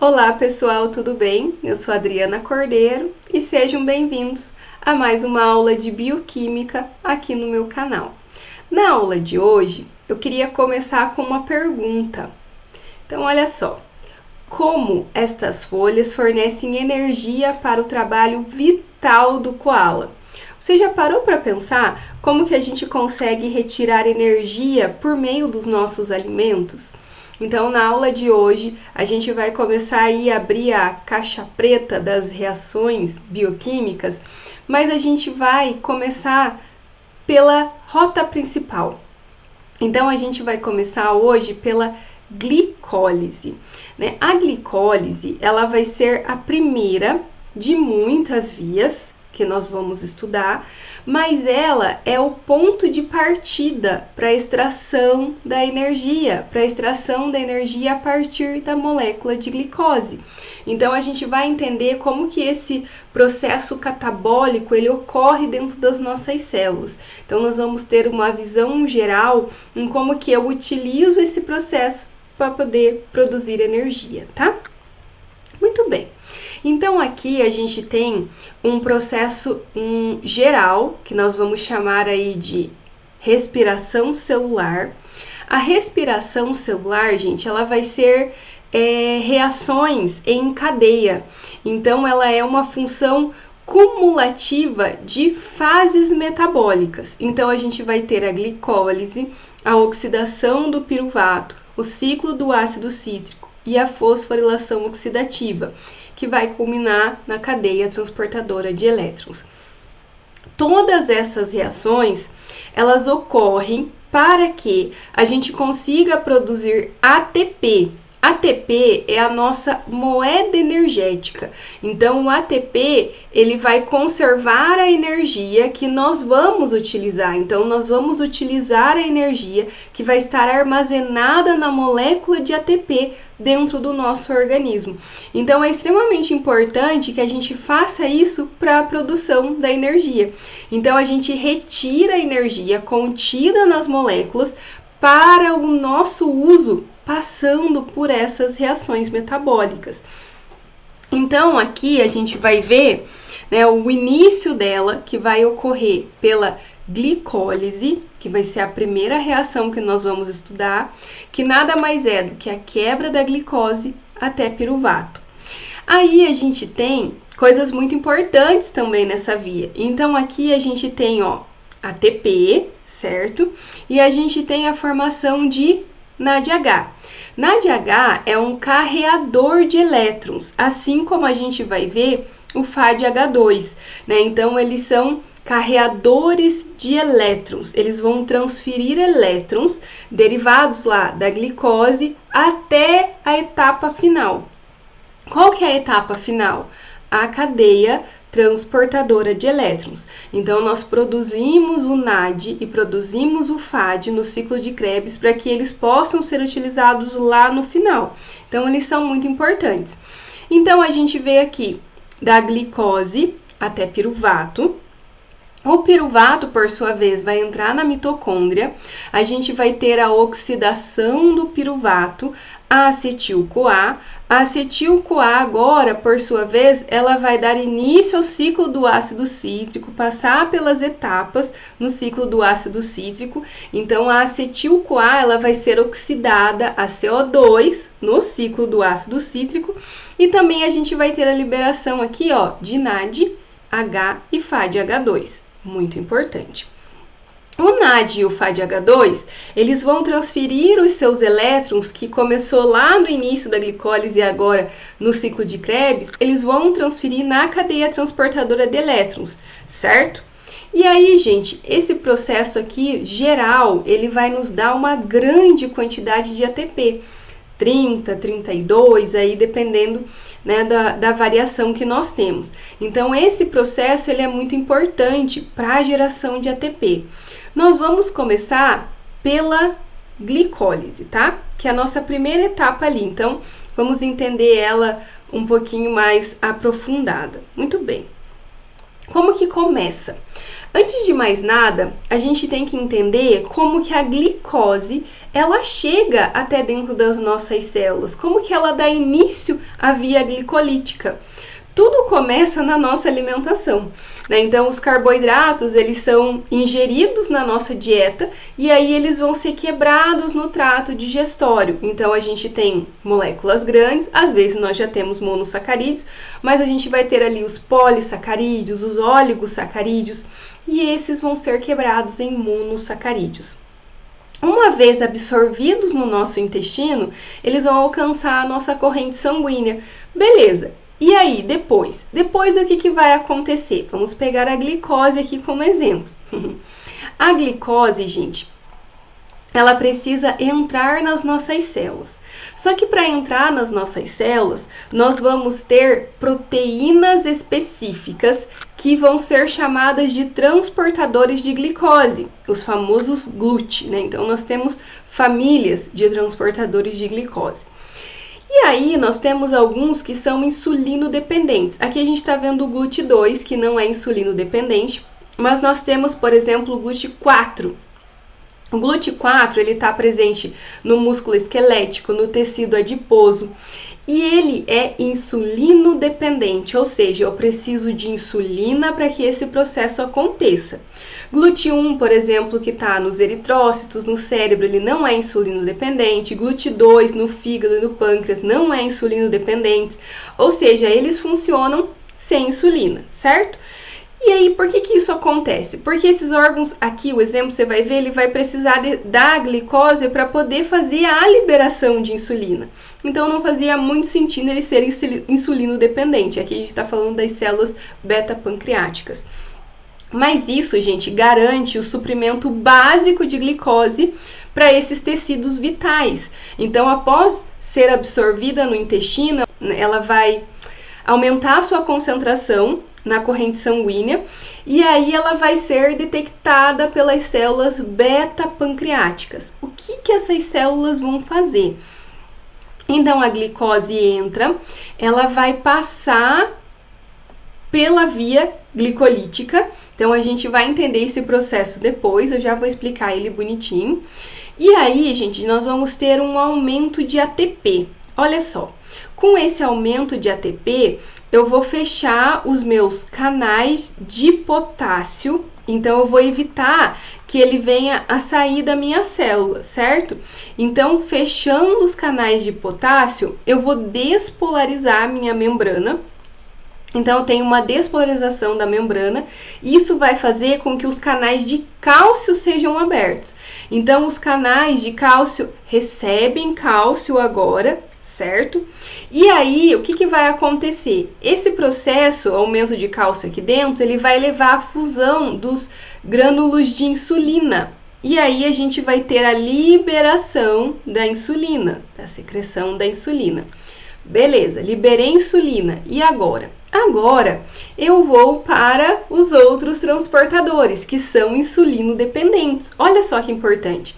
Olá pessoal, tudo bem? Eu sou Adriana Cordeiro e sejam bem-vindos a mais uma aula de bioquímica aqui no meu canal. Na aula de hoje, eu queria começar com uma pergunta. Então, olha só, como estas folhas fornecem energia para o trabalho vital do koala? Você já parou para pensar como que a gente consegue retirar energia por meio dos nossos alimentos? Então, na aula de hoje, a gente vai começar aí a abrir a caixa preta das reações bioquímicas, mas a gente vai começar pela rota principal. Então, a gente vai começar hoje pela glicólise, né? A glicólise, ela vai ser a primeira de muitas vias que nós vamos estudar, mas ela é o ponto de partida para a extração da energia, a partir da molécula de glicose. Então a gente vai entender como que esse processo catabólico ele ocorre dentro das nossas células. Então nós vamos ter uma visão geral em como que eu utilizo esse processo para poder produzir energia, tá? Muito bem. Então, aqui a gente tem um processo geral, que nós vamos chamar aí de respiração celular. A respiração celular, gente, ela vai ser reações em cadeia. Então, ela é uma função cumulativa de fases metabólicas. Então, a gente vai ter a glicólise, a oxidação do piruvato, o ciclo do ácido cítrico e a fosforilação oxidativa, que vai culminar na cadeia transportadora de elétrons. Todas essas reações, elas ocorrem para que a gente consiga produzir ATP. ATP é a nossa moeda energética. Então, o ATP, ele vai conservar a energia que nós vamos utilizar. Então, nós vamos utilizar a energia que vai estar armazenada na molécula de ATP dentro do nosso organismo. Então, é extremamente importante que a gente faça isso para a produção da energia. Então, a gente retira a energia contida nas moléculas para o nosso uso passando por essas reações metabólicas. Então, aqui a gente vai ver, né, o início dela, que vai ocorrer pela glicólise, que vai ser a primeira reação que nós vamos estudar, que nada mais é do que a quebra da glicose até piruvato. Aí a gente tem coisas muito importantes também nessa via. Então, aqui a gente tem, ATP, certo? E a gente tem a formação de NADH. NADH é um carreador de elétrons, assim como a gente vai ver o FADH2, né? Então, eles são carreadores de elétrons. Eles vão transferir elétrons derivados lá da glicose até a etapa final. Qual que é a etapa final? A cadeia transportadora de elétrons. Então, nós produzimos o NAD e produzimos o FAD no ciclo de Krebs para que eles possam ser utilizados lá no final. Então, eles são muito importantes. Então, a gente vê aqui da glicose até piruvato. O piruvato, por sua vez, vai entrar na mitocôndria, a gente vai ter a oxidação do piruvato, a acetil-CoA. A acetil-CoA agora, por sua vez, ela vai dar início ao ciclo do ácido cítrico, passar pelas etapas no ciclo do ácido cítrico. Então, a acetil-CoA ela vai ser oxidada a CO2 no ciclo do ácido cítrico. E também a gente vai ter a liberação aqui, de NAD, H e FADH2. Muito importante. O NAD e o FADH2, eles vão transferir os seus elétrons, que começou lá no início da glicólise e agora no ciclo de Krebs, eles vão transferir na cadeia transportadora de elétrons, certo? E aí, gente, esse processo aqui, geral, ele vai nos dar uma grande quantidade de ATP. 30, 32, aí dependendo, né, da variação que nós temos. Então, esse processo ele é muito importante para a geração de ATP. Nós vamos começar pela glicólise, tá? Que é a nossa primeira etapa ali. Então, vamos entender ela um pouquinho mais aprofundada. Muito bem. Como que começa? Antes de mais nada, a gente tem que entender como que a glicose, ela chega até dentro das nossas células, como que ela dá início à via glicolítica. Tudo começa na nossa alimentação, né? Então, os carboidratos, eles são ingeridos na nossa dieta e aí eles vão ser quebrados no trato digestório. Então, a gente tem moléculas grandes, às vezes nós já temos monossacarídeos, mas a gente vai ter ali os polissacarídeos, os oligosacarídeos, e esses vão ser quebrados em monossacarídeos. Uma vez absorvidos no nosso intestino, eles vão alcançar a nossa corrente sanguínea. Beleza. E aí, depois o que vai acontecer? Vamos pegar a glicose aqui como exemplo. A glicose, gente, ela precisa entrar nas nossas células. Só que para entrar nas nossas células, nós vamos ter proteínas específicas que vão ser chamadas de transportadores de glicose, os famosos GLUT, né? Então, nós temos famílias de transportadores de glicose. E aí, nós temos alguns que são insulino dependentes. Aqui a gente está vendo o GLUT2, que não é insulino dependente, mas nós temos, por exemplo, o GLUT4. O GLUT4, ele está presente no músculo esquelético, no tecido adiposo, e ele é insulino dependente, ou seja, eu preciso de insulina para que esse processo aconteça. GLUT1, por exemplo, que está nos eritrócitos, no cérebro, ele não é insulino dependente. GLUT2 no fígado e no pâncreas não é insulino dependente, ou seja, eles funcionam sem insulina, certo? E aí, por que isso acontece? Porque esses órgãos, aqui o exemplo você vai ver, ele vai precisar da glicose para poder fazer a liberação de insulina. Então, não fazia muito sentido ele ser insulino dependente. Aqui a gente está falando das células beta-pancreáticas. Mas isso, gente, garante o suprimento básico de glicose para esses tecidos vitais. Então, após ser absorvida no intestino, ela vai aumentar a sua concentração na corrente sanguínea e aí ela vai ser detectada pelas células beta-pancreáticas. O que essas células vão fazer? Então, a glicose entra, ela vai passar pela via glicolítica. Então, a gente vai entender esse processo depois, eu já vou explicar ele bonitinho. E aí, gente, nós vamos ter um aumento de ATP. Olha só, com esse aumento de ATP, eu vou fechar os meus canais de potássio, então eu vou evitar que ele venha a sair da minha célula, certo? Então, fechando os canais de potássio, eu vou despolarizar a minha membrana. Então, eu tenho uma despolarização da membrana, e isso vai fazer com que os canais de cálcio sejam abertos. Então, os canais de cálcio recebem cálcio agora, certo? E aí, o que vai acontecer? Esse processo, aumento de cálcio aqui dentro, ele vai levar à fusão dos grânulos de insulina. E aí, a gente vai ter a liberação da insulina, da secreção da insulina. Beleza, liberei insulina. E agora? Agora, eu vou para os outros transportadores, que são insulino dependentes. Olha só que importante.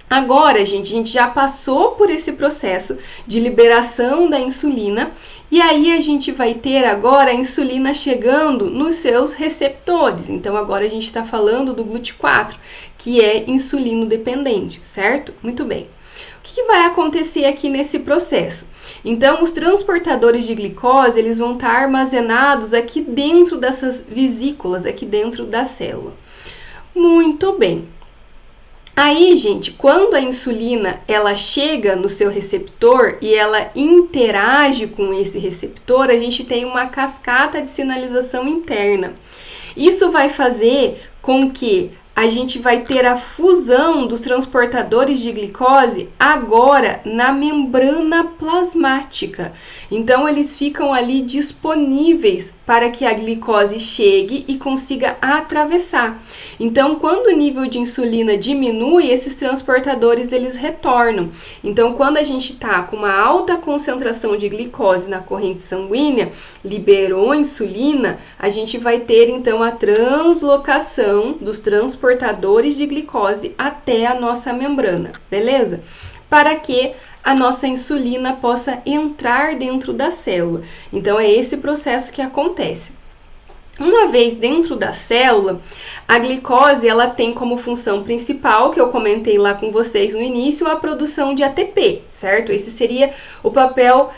Agora, gente, a gente já passou por esse processo de liberação da insulina e aí a gente vai ter agora a insulina chegando nos seus receptores. Então, agora a gente está falando do GLUT4, que é insulino dependente, certo? Muito bem. O que vai acontecer aqui nesse processo? Então, os transportadores de glicose, eles vão estar armazenados aqui dentro dessas vesículas, aqui dentro da célula. Muito bem. Aí, gente, quando a insulina ela chega no seu receptor e ela interage com esse receptor, a gente tem uma cascata de sinalização interna. Isso vai fazer com que a gente vai ter a fusão dos transportadores de glicose agora na membrana plasmática. Então, eles ficam ali disponíveis para que a glicose chegue e consiga atravessar. Então, quando o nível de insulina diminui, esses transportadores eles retornam. Então, quando a gente está com uma alta concentração de glicose na corrente sanguínea, liberou insulina, a gente vai ter então a translocação dos transportadores de glicose até a nossa membrana, beleza? Para que a nossa insulina possa entrar dentro da célula. Então, é esse processo que acontece. Uma vez dentro da célula, a glicose ela tem como função principal, que eu comentei lá com vocês no início, a produção de ATP, certo? Esse seria o papel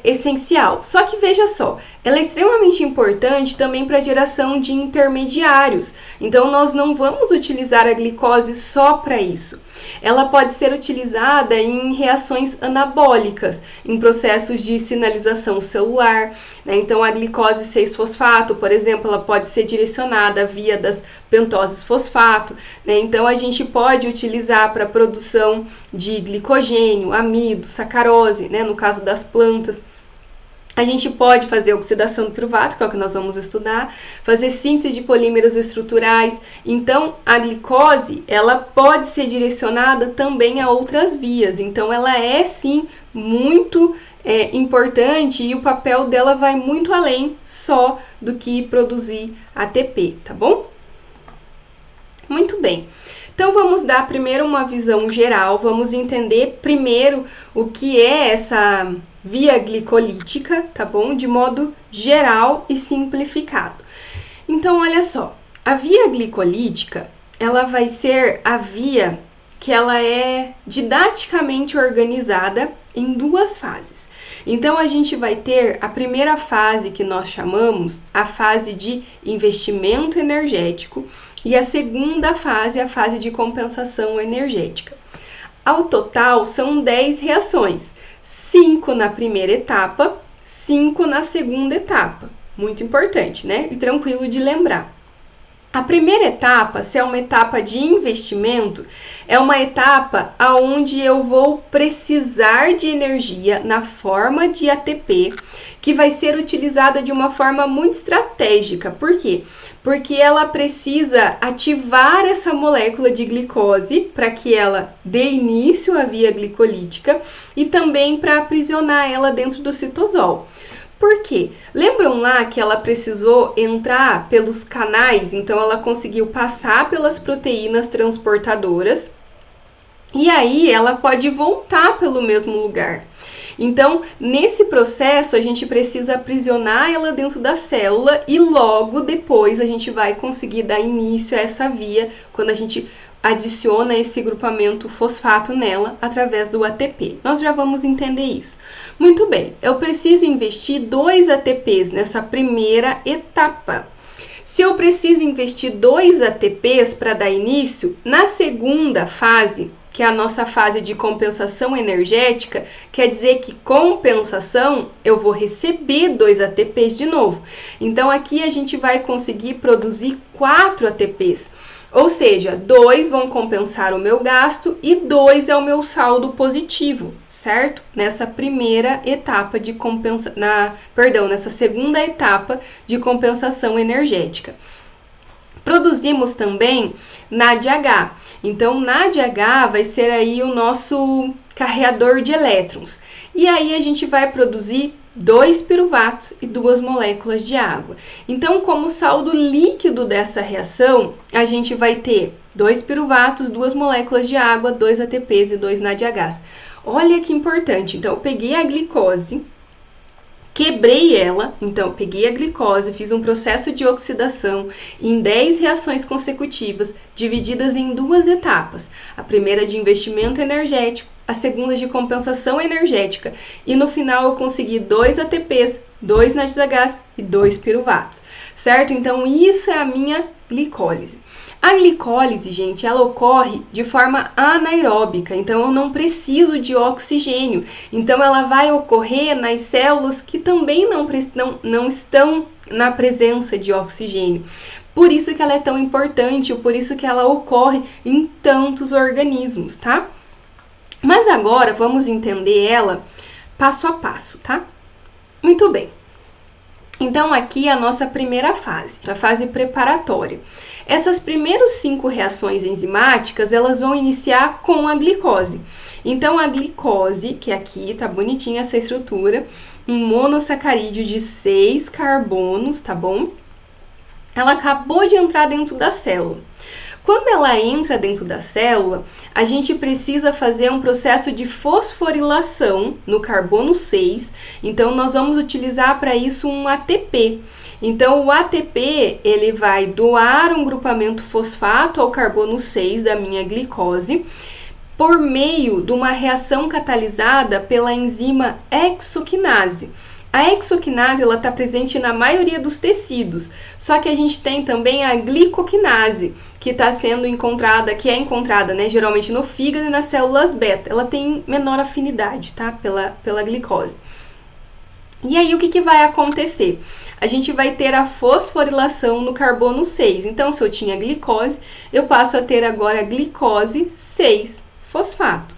essencial. Só que veja só, ela é extremamente importante também para a geração de intermediários. Então, nós não vamos utilizar a glicose só para isso. Ela pode ser utilizada em reações anabólicas, em processos de sinalização celular, né? Então, a glicose 6-fosfato, por exemplo, ela pode ser direcionada via das pentoses fosfato, né? Então, a gente pode utilizar para a produção de glicogênio, amido, sacarose, né? No caso das plantas. A gente pode fazer oxidação do piruvato, que é o que nós vamos estudar, fazer síntese de polímeros estruturais. Então, a glicose, ela pode ser direcionada também a outras vias. Então, ela é, sim, muito importante e o papel dela vai muito além só do que produzir ATP, tá bom? Muito bem. Então, vamos dar primeiro uma visão geral, vamos entender primeiro o que é essa via glicolítica, tá bom? De modo geral e simplificado. Então, olha só, a via glicolítica, ela vai ser a via que ela é didaticamente organizada em duas fases. Então, a gente vai ter a primeira fase que nós chamamos a fase de investimento energético e a segunda fase, a fase de compensação energética. Ao total, são 10 reações, 5 na primeira etapa, 5 na segunda etapa. Muito importante, né? E tranquilo de lembrar. A primeira etapa, se é uma etapa de investimento, é uma etapa onde eu vou precisar de energia na forma de ATP, que vai ser utilizada de uma forma muito estratégica. Por quê? Porque ela precisa ativar essa molécula de glicose para que ela dê início à via glicolítica e também para aprisionar ela dentro do citosol. Por quê? Lembram lá que ela precisou entrar pelos canais, então ela conseguiu passar pelas proteínas transportadoras e aí ela pode voltar pelo mesmo lugar. Então, nesse processo, a gente precisa aprisionar ela dentro da célula e logo depois a gente vai conseguir dar início a essa via quando a gente adiciona esse grupamento fosfato nela através do ATP. Nós já vamos entender isso. Muito bem, eu preciso investir 2 ATPs nessa primeira etapa. Se eu preciso investir 2 ATPs para dar início, na segunda fase, que é a nossa fase de compensação energética, quer dizer que compensação, eu vou receber 2 ATPs de novo. Então, aqui a gente vai conseguir produzir 4 ATPs. Ou seja, 2 vão compensar o meu gasto e 2 é o meu saldo positivo, certo? Nessa primeira etapa de nessa segunda etapa de compensação energética. Produzimos também NADH. Então, NADH vai ser aí o nosso carreador de elétrons. E aí a gente vai produzir 2 piruvatos e 2 moléculas de água. Então, como saldo líquido dessa reação, a gente vai ter 2 piruvatos, 2 moléculas de água, 2 ATPs e 2 NADHs. Olha que importante. Então, eu peguei a glicose, quebrei ela, então peguei a glicose, fiz um processo de oxidação em 10 reações consecutivas, divididas em 2 etapas. A primeira de investimento energético, a segunda de compensação energética. E no final eu consegui 2 ATPs, 2 NADHs e 2 piruvatos, certo? Então isso é a minha glicólise. A glicólise, gente, ela ocorre de forma anaeróbica, então eu não preciso de oxigênio. Então ela vai ocorrer nas células que também não estão na presença de oxigênio. Por isso que ela é tão importante, por isso que ela ocorre em tantos organismos, tá? Mas agora vamos entender ela passo a passo, tá? Muito bem. Então, aqui é a nossa primeira fase, a fase preparatória. Essas primeiras 5 reações enzimáticas, elas vão iniciar com a glicose. Então, a glicose, que aqui tá bonitinha essa estrutura, um monossacarídeo de 6 carbonos, tá bom? Ela acabou de entrar dentro da célula. Quando ela entra dentro da célula, a gente precisa fazer um processo de fosforilação no carbono 6, então nós vamos utilizar para isso um ATP. Então o ATP, ele vai doar um grupamento fosfato ao carbono 6 da minha glicose, por meio de uma reação catalisada pela enzima hexoquinase. A hexoquinase está presente na maioria dos tecidos, só que a gente tem também a glicoquinase, que está sendo encontrada, né, geralmente no fígado e nas células beta. Ela tem menor afinidade, tá, pela glicose. E aí, o que vai acontecer? A gente vai ter a fosforilação no carbono 6. Então, se eu tinha glicose, eu passo a ter agora glicose 6-fosfato.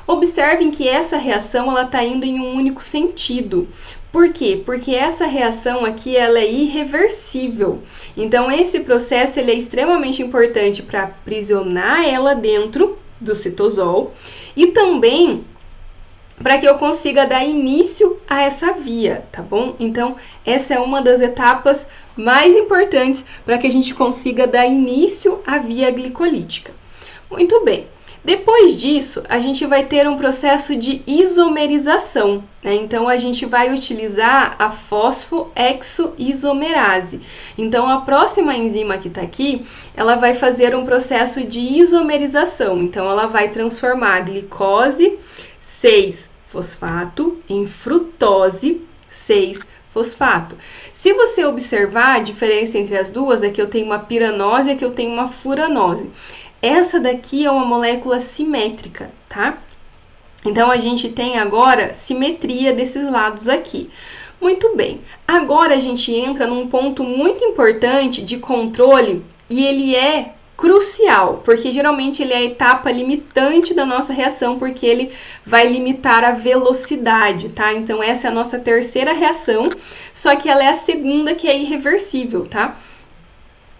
Observem que essa reação está indo em um único sentido. Por quê? Porque essa reação aqui ela é irreversível. Então, esse processo ele é extremamente importante para aprisionar ela dentro do citosol e também para que eu consiga dar início a essa via, tá bom? Então, essa é uma das etapas mais importantes para que a gente consiga dar início à via glicolítica. Muito bem. Depois disso, a gente vai ter um processo de isomerização, né? Então, a gente vai utilizar a fosfoexoisomerase. Então, a próxima enzima que está aqui, ela vai fazer um processo de isomerização. Então, ela vai transformar a glicose 6-fosfato em frutose 6-fosfato. Se você observar a diferença entre as duas, é que eu tenho uma piranose e aqui eu tenho uma furanose. Essa daqui é uma molécula simétrica, tá? Então, a gente tem agora simetria desses lados aqui. Muito bem. Agora, a gente entra num ponto muito importante de controle e ele é crucial, porque geralmente ele é a etapa limitante da nossa reação, porque ele vai limitar a velocidade, tá? Então, essa é a nossa terceira reação, só que ela é a segunda que é irreversível, tá?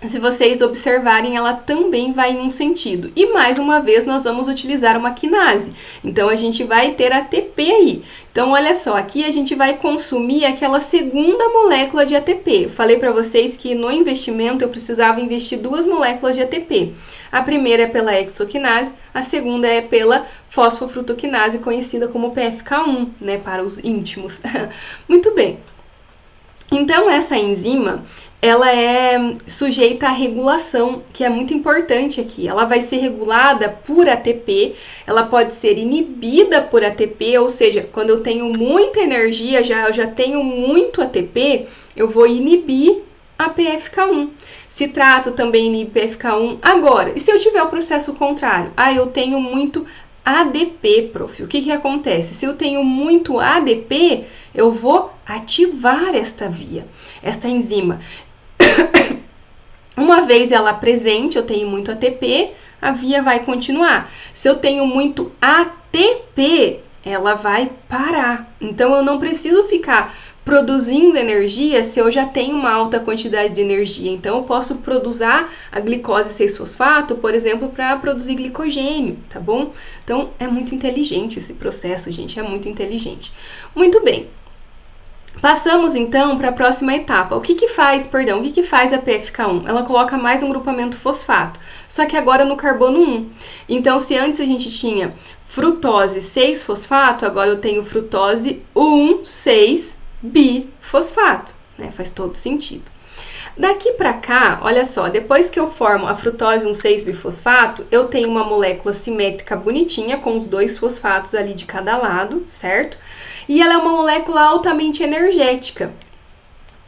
Se vocês observarem, ela também vai em um sentido. E mais uma vez, nós vamos utilizar uma quinase. Então, a gente vai ter ATP aí. Então, olha só, aqui a gente vai consumir aquela segunda molécula de ATP. Eu falei para vocês que no investimento eu precisava investir 2 moléculas de ATP. A primeira é pela hexoquinase, a segunda é pela fosfofrutoquinase, conhecida como PFK1, né, para os íntimos. Muito bem. Então, essa enzima, ela é sujeita à regulação, que é muito importante aqui. Ela vai ser regulada por ATP, ela pode ser inibida por ATP, ou seja, quando eu tenho muita energia, eu já tenho muito ATP, eu vou inibir a PFK1. Citrato também inibe PFK1. Agora, e se eu tiver o processo contrário? Eu tenho muito ADP, prof. O que acontece? Se eu tenho muito ADP, eu vou ativar esta via, esta enzima. Uma vez ela presente, eu tenho muito ATP, a via vai continuar. Se eu tenho muito ATP, ela vai parar. Então, eu não preciso ficar produzindo energia se eu já tenho uma alta quantidade de energia. Então, eu posso produzir a glicose 6-fosfato, por exemplo, para produzir glicogênio, tá bom? Então, é muito inteligente esse processo, gente, é muito inteligente. Muito bem. Passamos, então, para a próxima etapa. O que faz a PFK1? Ela coloca mais um grupamento fosfato, só que agora no carbono 1. Então, se antes a gente tinha frutose 6-fosfato, agora eu tenho frutose 1,6-bifosfato, né? Faz todo sentido. Daqui para cá, olha só, depois que eu formo a frutose 1,6-bifosfato, eu tenho uma molécula simétrica bonitinha, com os 2 fosfatos ali de cada lado, certo? E ela é uma molécula altamente energética.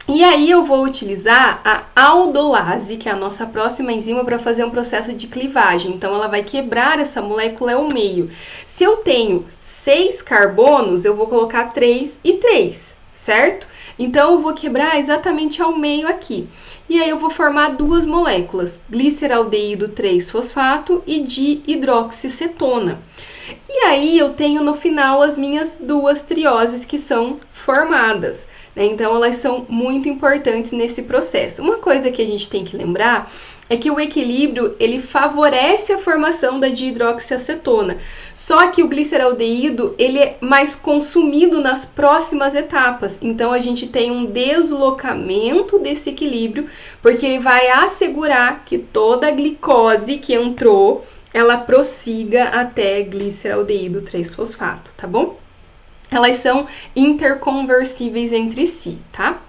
E aí eu vou utilizar a aldolase, que é a nossa próxima enzima, para fazer um processo de clivagem. Então, ela vai quebrar essa molécula ao meio. Se eu tenho 6 carbonos, eu vou colocar 3 e 3, certo? Então, eu vou quebrar exatamente ao meio aqui. E aí, eu vou formar 2 moléculas, gliceraldeído 3-fosfato e dihidroxicetona. E aí, eu tenho no final as minhas 2 trioses que são formadas. né? Então, elas são muito importantes nesse processo. Uma coisa que a gente tem que lembrar é que o equilíbrio, ele favorece a formação da dihidroxiacetona. Só que o gliceraldeído, ele é mais consumido nas próximas etapas. Então, a gente tem um deslocamento desse equilíbrio, porque ele vai assegurar que toda a glicose que entrou, ela prossiga até gliceraldeído 3-fosfato, tá bom? Elas são interconversíveis entre si, tá?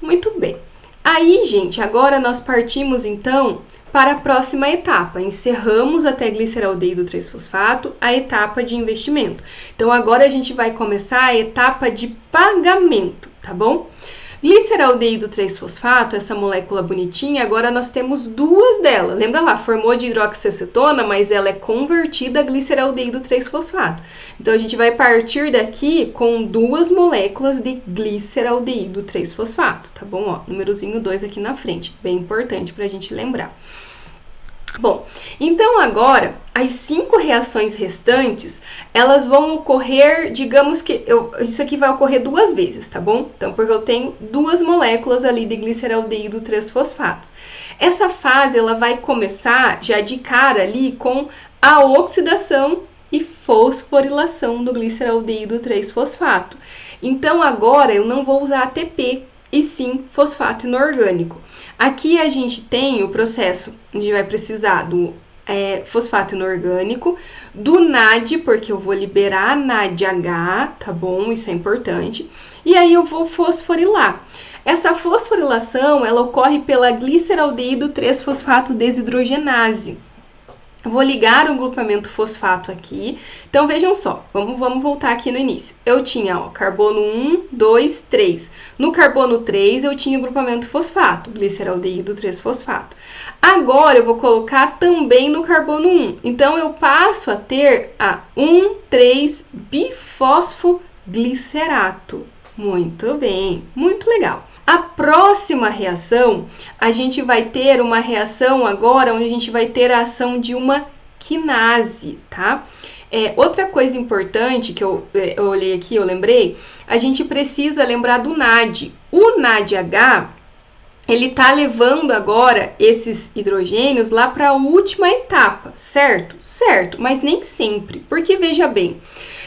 Muito bem. Aí, gente, agora nós partimos, então, para a próxima etapa. Encerramos até gliceraldeído 3-fosfato, a etapa de investimento. Então, agora a gente vai começar a etapa de pagamento, tá bom? Gliceraldeído 3-fosfato, essa molécula bonitinha, agora nós temos duas dela. Lembra lá, formou dihidroxiacetona, mas ela é convertida a gliceraldeído 3-fosfato. Então, a gente vai partir daqui com duas moléculas de gliceraldeído 3-fosfato, tá bom? Ó, númerozinho 2 aqui na frente, bem importante para a gente lembrar. Bom, então agora, as 5 reações restantes, elas vão ocorrer, digamos que isso aqui vai ocorrer 2 vezes, tá bom? Então, porque eu tenho 2 moléculas ali de gliceraldeído 3-fosfatos. Essa fase, ela vai começar já de cara ali com a oxidação e fosforilação do gliceraldeído 3-fosfato. Então, agora eu não vou usar ATP, e sim fosfato inorgânico. Aqui a gente tem o processo, a gente vai precisar do fosfato inorgânico, do NAD, porque eu vou liberar NADH, tá bom? Isso é importante. E aí eu vou fosforilar. Essa fosforilação, ela ocorre pela gliceraldeído 3-fosfato desidrogenase. Vou ligar o grupamento fosfato aqui. Então, vejam só, vamos voltar aqui no início. Eu tinha, ó, carbono 1, 2, 3. No carbono 3, eu tinha o grupamento fosfato, gliceraldeído 3-fosfato. Agora, eu vou colocar também no carbono 1. Então, eu passo a ter a 1,3-bifosfoglicerato. Muito bem, muito legal. A próxima reação, a gente vai ter uma reação agora onde a gente vai ter a ação de uma quinase, tá? Outra coisa importante que eu olhei aqui, eu lembrei, a gente precisa lembrar do NAD. O NADH, ele tá levando agora esses hidrogênios lá para a última etapa, certo? Certo, mas nem sempre, porque veja bem,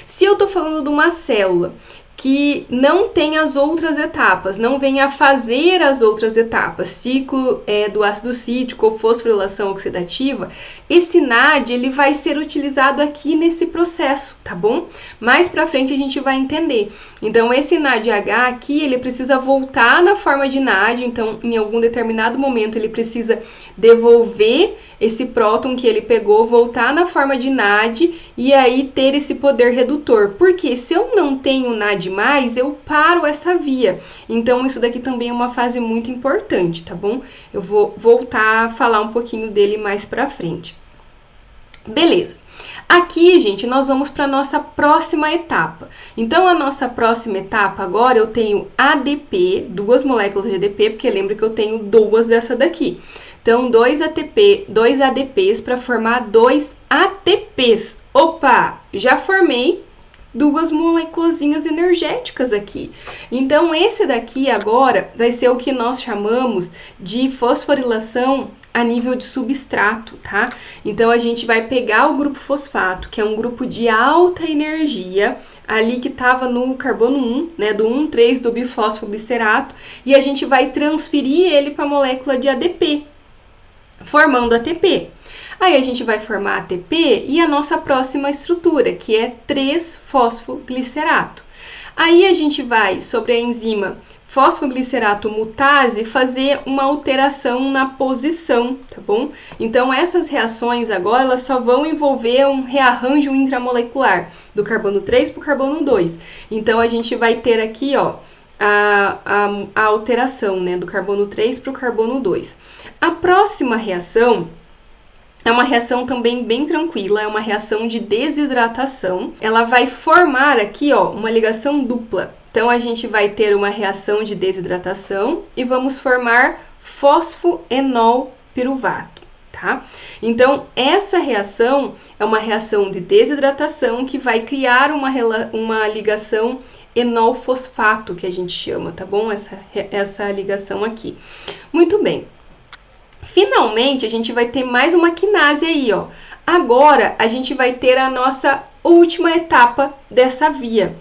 se eu tô falando de uma célula que não tem as outras etapas, não vem a fazer as outras etapas, ciclo do ácido cítrico ou fosforilação oxidativa, esse NAD ele vai ser utilizado aqui nesse processo, tá bom? Mais pra frente a gente vai entender. Então, esse NADH aqui, ele precisa voltar na forma de NAD, então, em algum determinado momento, ele precisa devolver esse próton que ele pegou, voltar na forma de NAD e aí ter esse poder redutor. Porque se eu não tenho NAD mais, eu paro essa via. Então, isso daqui também é uma fase muito importante, tá bom? Eu vou voltar a falar um pouquinho dele mais pra frente. Beleza. Aqui, gente, nós vamos para a nossa próxima etapa. Então, a nossa próxima etapa, agora eu tenho ADP, 2 moléculas de ADP, porque lembra que eu tenho 2 dessa daqui. Então, 2 ADPs para formar 2 ATPs. Opa, já formei 2 moléculazinhas energéticas aqui. Então, esse daqui agora vai ser o que nós chamamos de fosforilação a nível de substrato, tá? Então, a gente vai pegar o grupo fosfato, que é um grupo de alta energia, ali que estava no carbono 1, né, do 1,3 do bifosfoglicerato, e a gente vai transferir ele para a molécula de ADP, formando ATP. Aí a gente vai formar ATP e a nossa próxima estrutura, que é 3-fosfoglicerato. Aí a gente vai, sobre a enzima fosfoglicerato mutase, fazer uma alteração na posição, tá bom? Então, essas reações agora, elas só vão envolver um rearranjo intramolecular, do carbono 3 para o carbono 2. Então, a gente vai ter aqui, ó, a alteração, né, do carbono 3 para o carbono 2. A próxima reação é uma reação também bem tranquila, é uma reação de desidratação. Ela vai formar aqui, ó, uma ligação dupla. Então, a gente vai ter uma reação de desidratação e vamos formar fosfoenol piruvato. tá? Então, essa reação é uma reação de desidratação que vai criar uma ligação enol-fosfato, que a gente chama, tá bom? Essa ligação aqui. Muito bem. Finalmente, a gente vai ter mais uma quinase aí, ó. Agora, a gente vai ter a nossa última etapa dessa via,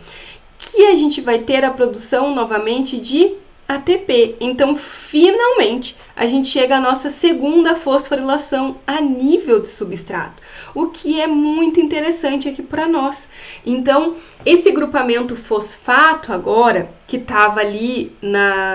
que a gente vai ter a produção novamente de ATP. Então, finalmente, a gente chega à nossa segunda fosforilação a nível de substrato, o que é muito interessante aqui para nós. Então, esse grupamento fosfato agora, que estava ali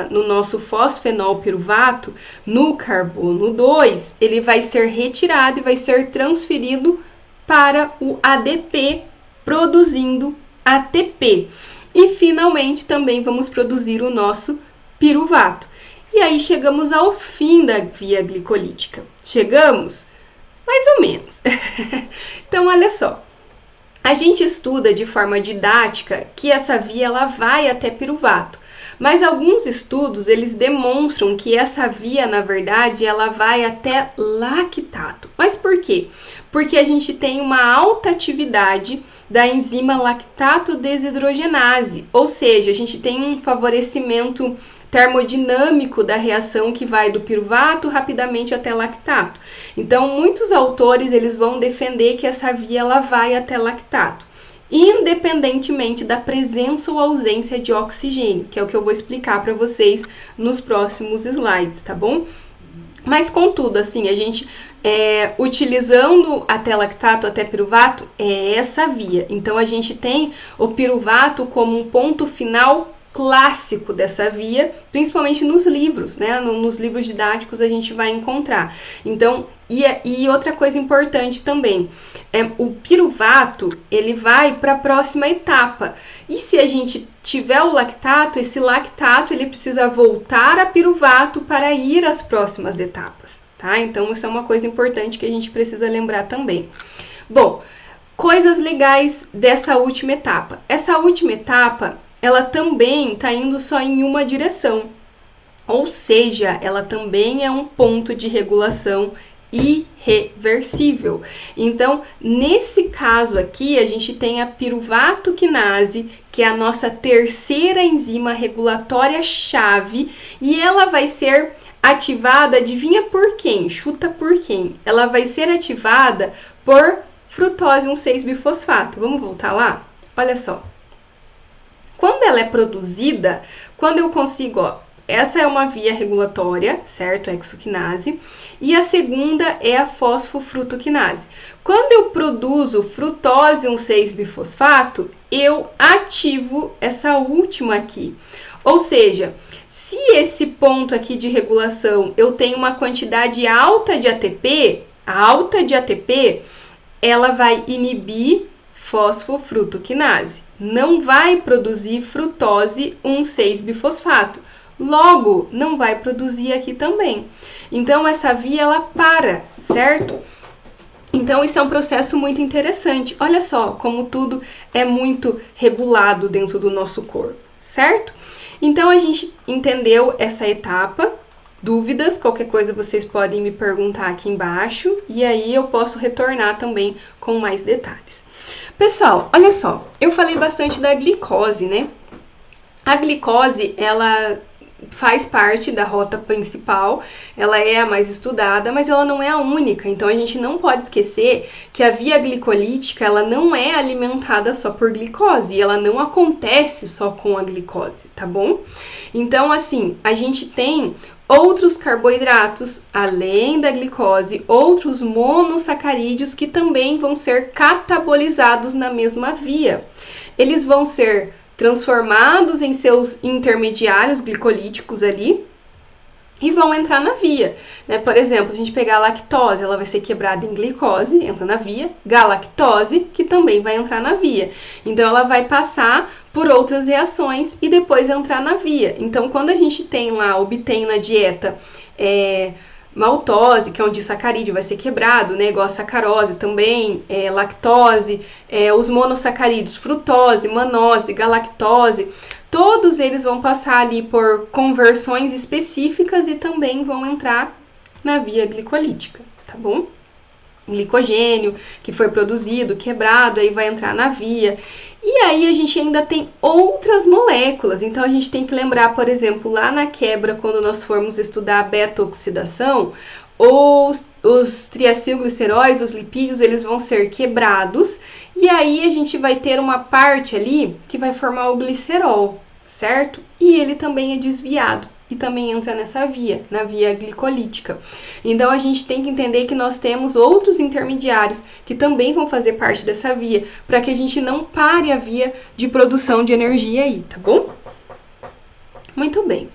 no nosso fosfenolpiruvato, no carbono 2, ele vai ser retirado e vai ser transferido para o ADP, produzindo ATP. E, finalmente, também vamos produzir o nosso piruvato. E aí chegamos ao fim da via glicolítica. Chegamos? Mais ou menos. Então, olha só. A gente estuda de forma didática que essa via ela vai até piruvato. Mas alguns estudos, eles demonstram que essa via, na verdade, ela vai até lactato. Mas por quê? Porque a gente tem uma alta atividade da enzima lactato desidrogenase, ou seja, a gente tem um favorecimento termodinâmico da reação que vai do piruvato rapidamente até lactato. Então, muitos autores eles vão defender que essa via ela vai até lactato, independentemente da presença ou ausência de oxigênio, que é o que eu vou explicar para vocês nos próximos slides, tá bom? Mas, contudo, assim, a gente utilizando até lactato, até piruvato, é essa via. Então, a gente tem o piruvato como um ponto final clássico dessa via, principalmente nos livros, né? Nos livros didáticos a gente vai encontrar. Então, e outra coisa importante também, o piruvato, ele vai para a próxima etapa. E se a gente tiver o lactato, esse lactato, ele precisa voltar a piruvato para ir às próximas etapas, tá? Então, isso é uma coisa importante que a gente precisa lembrar também. Bom, coisas legais dessa última etapa. Essa última etapa, ela também está indo só em uma direção, ou seja, ela também é um ponto de regulação irreversível. Então, nesse caso aqui, a gente tem a piruvato quinase, que é a nossa terceira enzima regulatória-chave, e ela vai ser ativada, adivinha por quem? Chuta por quem? Ela vai ser ativada por frutose 1,6-bifosfato. Vamos voltar lá? Olha só. Quando ela é produzida, quando eu consigo, ó, essa é uma via regulatória, certo? Exoquinase. E a segunda é a fosfofrutoquinase. Quando eu produzo frutose 1,6-bifosfato, eu ativo essa última aqui. Ou seja, se esse ponto aqui de regulação eu tenho uma quantidade alta de ATP, ela vai inibir fosfofrutoquinase. Não vai produzir frutose 1,6-bifosfato. Logo, não vai produzir aqui também. Então, essa via, ela para, certo? Então, isso é um processo muito interessante. Olha só como tudo é muito regulado dentro do nosso corpo, certo? Então, a gente entendeu essa etapa. Dúvidas, qualquer coisa vocês podem me perguntar aqui embaixo. E aí, eu posso retornar também com mais detalhes. Pessoal, olha só, eu falei bastante da glicose, né? A glicose, ela faz parte da rota principal, ela é a mais estudada, mas ela não é a única. Então, a gente não pode esquecer que a via glicolítica, ela não é alimentada só por glicose, e ela não acontece só com a glicose, tá bom? Então, assim, a gente tem outros carboidratos, além da glicose, outros monossacarídeos que também vão ser catabolizados na mesma via. Eles vão ser transformados em seus intermediários glicolíticos ali e vão entrar na via, né? Por exemplo, se a gente pegar a lactose, ela vai ser quebrada em glicose, entra na via, galactose, que também vai entrar na via. Então, ela vai passar por outras reações e depois entrar na via. Então, quando a gente tem lá, obtém na dieta maltose, que é um disacarídeo, vai ser quebrado, né? Igual a sacarose também, lactose, os monossacarídeos, frutose, manose, galactose, todos eles vão passar ali por conversões específicas e também vão entrar na via glicolítica, tá bom? Glicogênio que foi produzido, quebrado, aí vai entrar na via. E aí a gente ainda tem outras moléculas, então a gente tem que lembrar, por exemplo, lá na quebra, quando nós formos estudar a beta-oxidação, os triacilgliceróis, os lipídios, eles vão ser quebrados, e aí a gente vai ter uma parte ali que vai formar o glicerol, certo? E ele também é desviado e também entra nessa via, na via glicolítica. Então a gente tem que entender que nós temos outros intermediários que também vão fazer parte dessa via, para que a gente não pare a via de produção de energia aí, tá bom? Muito bem.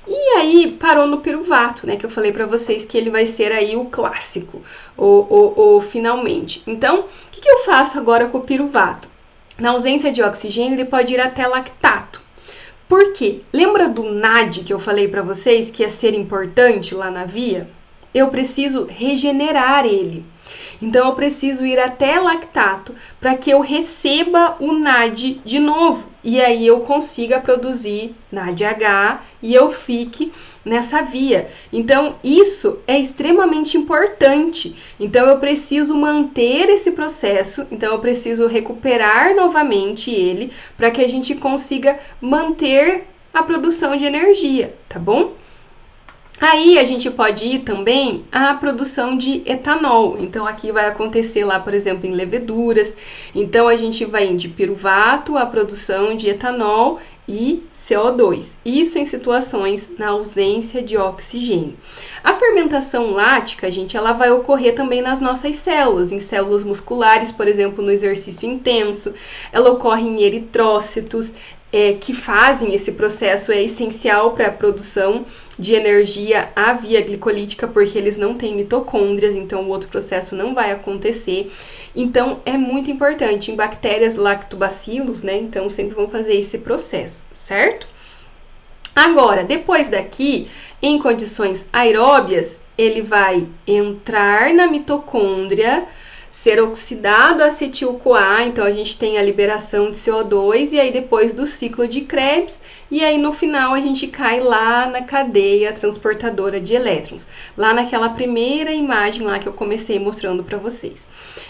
E aí parou no piruvato, né, que eu falei para vocês que ele vai ser aí o clássico, o finalmente. Então, o que eu faço agora com o piruvato? Na ausência de oxigênio, ele pode ir até lactato. Por quê? Lembra do NAD que eu falei para vocês que ia ser importante lá na via? Eu preciso regenerar ele. Então, eu preciso ir até lactato para que eu receba o NAD de novo. E aí eu consiga produzir NADH e eu fique nessa via. Então, isso é extremamente importante. Então, eu preciso manter esse processo. Então, eu preciso recuperar novamente ele para que a gente consiga manter a produção de energia, tá bom? Aí a gente pode ir também à produção de etanol. Então aqui vai acontecer lá, por exemplo, em leveduras. Então a gente vai de piruvato à produção de etanol e CO2. Isso em situações na ausência de oxigênio. A fermentação lática, gente, ela vai ocorrer também nas nossas células, em células musculares, por exemplo, no exercício intenso. Ela ocorre em eritrócitos, que fazem esse processo, é essencial para a produção de energia à via glicolítica, porque eles não têm mitocôndrias, então o outro processo não vai acontecer. Então, é muito importante. Em bactérias, lactobacilos, né? Então, sempre vão fazer esse processo, certo? Agora, depois daqui, em condições aeróbias, ele vai entrar na mitocôndria, ser oxidado a acetil-CoA, então a gente tem a liberação de CO2 e aí depois do ciclo de Krebs, e aí no final a gente cai lá na cadeia transportadora de elétrons, lá naquela primeira imagem lá que eu comecei mostrando para vocês.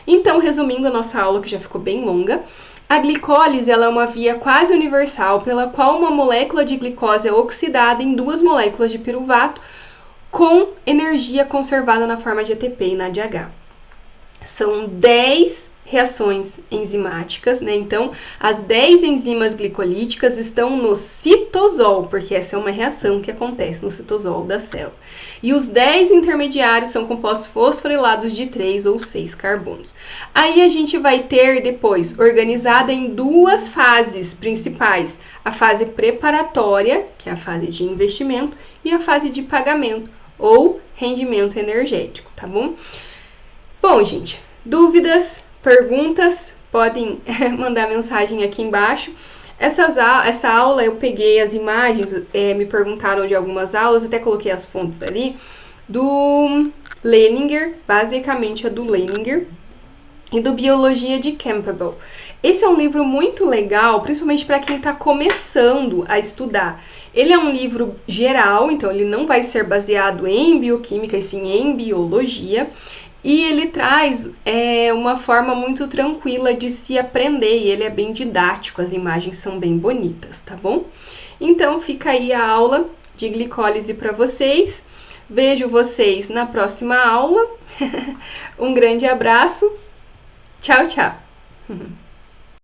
Então, resumindo a nossa aula, que já ficou bem longa, a glicólise ela é uma via quase universal pela qual uma molécula de glicose é oxidada em duas moléculas de piruvato com energia conservada na forma de ATP e NADH. São 10 reações enzimáticas, né? Então, as 10 enzimas glicolíticas estão no citosol, porque essa é uma reação que acontece no citosol da célula. E os 10 intermediários são compostos fosforilados de 3 ou 6 carbonos. Aí a gente vai ter depois, organizada em duas fases principais, a fase preparatória, que é a fase de investimento, e a fase de pagamento, ou rendimento energético, tá bom? Bom, gente, dúvidas, perguntas, podem mandar mensagem aqui embaixo. Essa aula eu peguei as imagens, me perguntaram de algumas aulas, até coloquei as fontes ali, do Leininger, basicamente a do Leininger, e do Biologia de Campbell. Esse é um livro muito legal, principalmente para quem está começando a estudar. Ele é um livro geral, então ele não vai ser baseado em bioquímica, e sim em biologia. E ele traz uma forma muito tranquila de se aprender, e ele é bem didático, as imagens são bem bonitas, tá bom? Então, fica aí a aula de glicólise para vocês. Vejo vocês na próxima aula. Um grande abraço. Tchau, tchau.